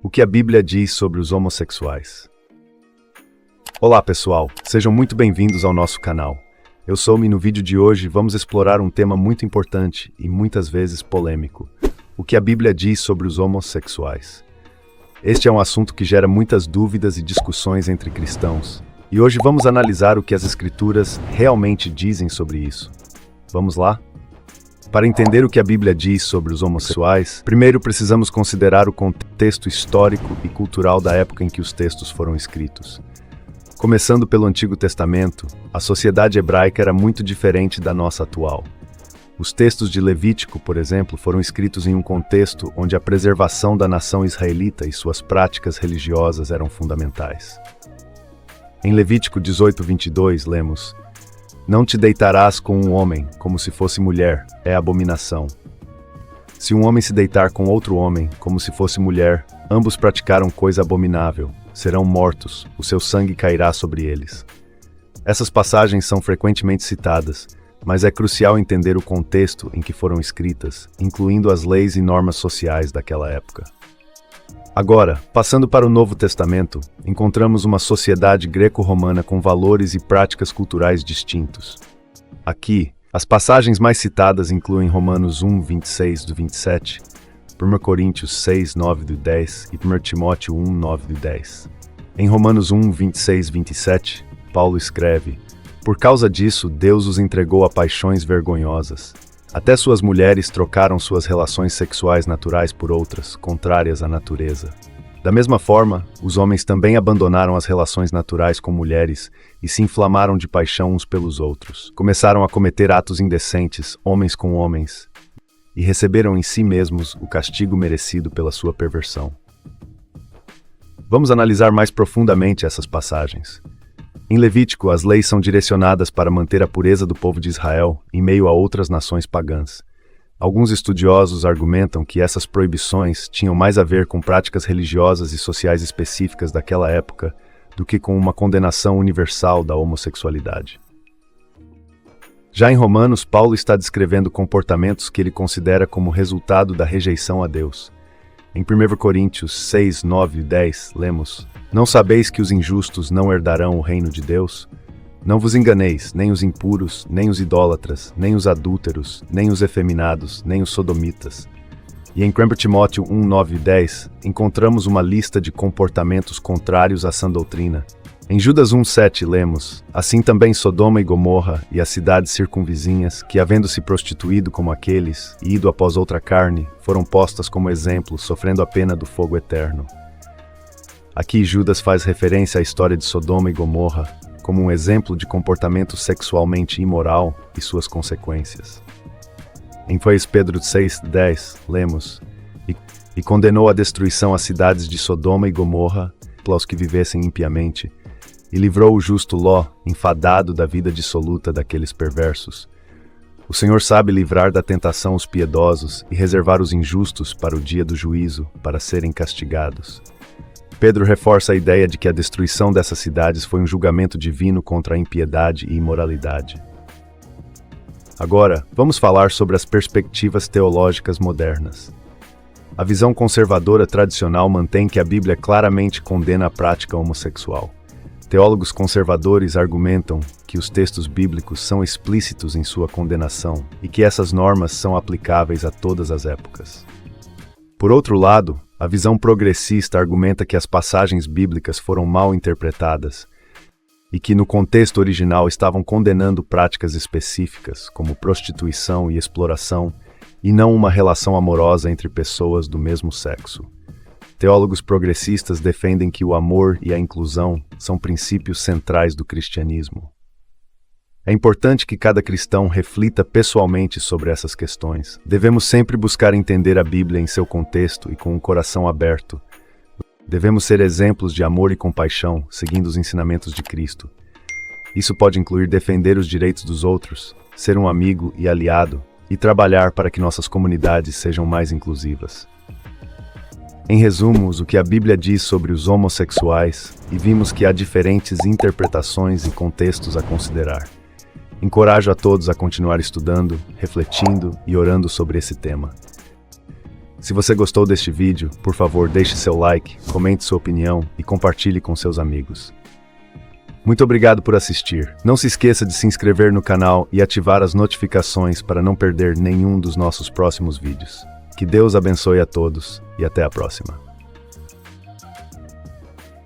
O que a Bíblia diz sobre os homossexuais? Olá pessoal, sejam muito bem-vindos ao nosso canal. Eu sou e no vídeo de hoje vamos explorar um tema muito importante e muitas vezes polêmico. O que a Bíblia diz sobre os homossexuais? Este é um assunto que gera muitas dúvidas e discussões entre cristãos. E hoje vamos analisar o que as Escrituras realmente dizem sobre isso. Vamos lá? Para entender o que a Bíblia diz sobre os homossexuais, primeiro precisamos considerar o contexto histórico e cultural da época em que os textos foram escritos. Começando pelo Antigo Testamento, a sociedade hebraica era muito diferente da nossa atual. Os textos de Levítico, por exemplo, foram escritos em um contexto onde a preservação da nação israelita e suas práticas religiosas eram fundamentais. Em Levítico 18:22, lemos: "Não te deitarás com um homem, como se fosse mulher, é abominação. Se um homem se deitar com outro homem, como se fosse mulher, ambos praticaram coisa abominável, serão mortos, o seu sangue cairá sobre eles." Essas passagens são frequentemente citadas, mas é crucial entender o contexto em que foram escritas, incluindo as leis e normas sociais daquela época. Agora, passando para o Novo Testamento, encontramos uma sociedade greco-romana com valores e práticas culturais distintos. Aqui, as passagens mais citadas incluem Romanos 1:26-27, 1 Coríntios 6:9-10 e 1 Timóteo 1:9-10. Em Romanos 1:26-27, Paulo escreve: "Por causa disso, Deus os entregou a paixões vergonhosas. Até suas mulheres trocaram suas relações sexuais naturais por outras, contrárias à natureza. Da mesma forma, os homens também abandonaram as relações naturais com mulheres e se inflamaram de paixão uns pelos outros. Começaram a cometer atos indecentes, homens com homens, e receberam em si mesmos o castigo merecido pela sua perversão." Vamos analisar mais profundamente essas passagens. Em Levítico, as leis são direcionadas para manter a pureza do povo de Israel em meio a outras nações pagãs. Alguns estudiosos argumentam que essas proibições tinham mais a ver com práticas religiosas e sociais específicas daquela época do que com uma condenação universal da homossexualidade. Já em Romanos, Paulo está descrevendo comportamentos que ele considera como resultado da rejeição a Deus. Em 1 Coríntios 6:9-10, lemos: "Não sabeis que os injustos não herdarão o reino de Deus? Não vos enganeis, nem os impuros, nem os idólatras, nem os adúlteros, nem os efeminados, nem os sodomitas." E em 1 Timóteo 1:9-10, encontramos uma lista de comportamentos contrários à sã doutrina. Em Judas 1:7 lemos: "Assim também Sodoma e Gomorra e as cidades circunvizinhas, que havendo se prostituído como aqueles, e ido após outra carne, foram postas como exemplo, sofrendo a pena do fogo eterno." Aqui Judas faz referência à história de Sodoma e Gomorra, como um exemplo de comportamento sexualmente imoral e suas consequências. Em Pedro 6:10 lemos: E condenou à destruição as cidades de Sodoma e Gomorra, aos que vivessem impiamente, e livrou o justo Ló, enfadado da vida dissoluta daqueles perversos. O Senhor sabe livrar da tentação os piedosos e reservar os injustos para o dia do juízo, para serem castigados. Pedro reforça a ideia de que a destruição dessas cidades foi um julgamento divino contra a impiedade e imoralidade. Agora, vamos falar sobre as perspectivas teológicas modernas. A visão conservadora tradicional mantém que a Bíblia claramente condena a prática homossexual. Teólogos conservadores argumentam que os textos bíblicos são explícitos em sua condenação e que essas normas são aplicáveis a todas as épocas. Por outro lado, a visão progressista argumenta que as passagens bíblicas foram mal interpretadas e que no contexto original estavam condenando práticas específicas, como prostituição e exploração, e não uma relação amorosa entre pessoas do mesmo sexo. Teólogos progressistas defendem que o amor e a inclusão são princípios centrais do cristianismo. É importante que cada cristão reflita pessoalmente sobre essas questões. Devemos sempre buscar entender a Bíblia em seu contexto e com um coração aberto. Devemos ser exemplos de amor e compaixão, seguindo os ensinamentos de Cristo. Isso pode incluir defender os direitos dos outros, ser um amigo e aliado, e trabalhar para que nossas comunidades sejam mais inclusivas. Em resumo, o que a Bíblia diz sobre os homossexuais, e vimos que há diferentes interpretações e contextos a considerar. Encorajo a todos a continuar estudando, refletindo e orando sobre esse tema. Se você gostou deste vídeo, por favor deixe seu like, comente sua opinião e compartilhe com seus amigos. Muito obrigado por assistir. Não se esqueça de se inscrever no canal e ativar as notificações para não perder nenhum dos nossos próximos vídeos. Que Deus abençoe a todos e até a próxima.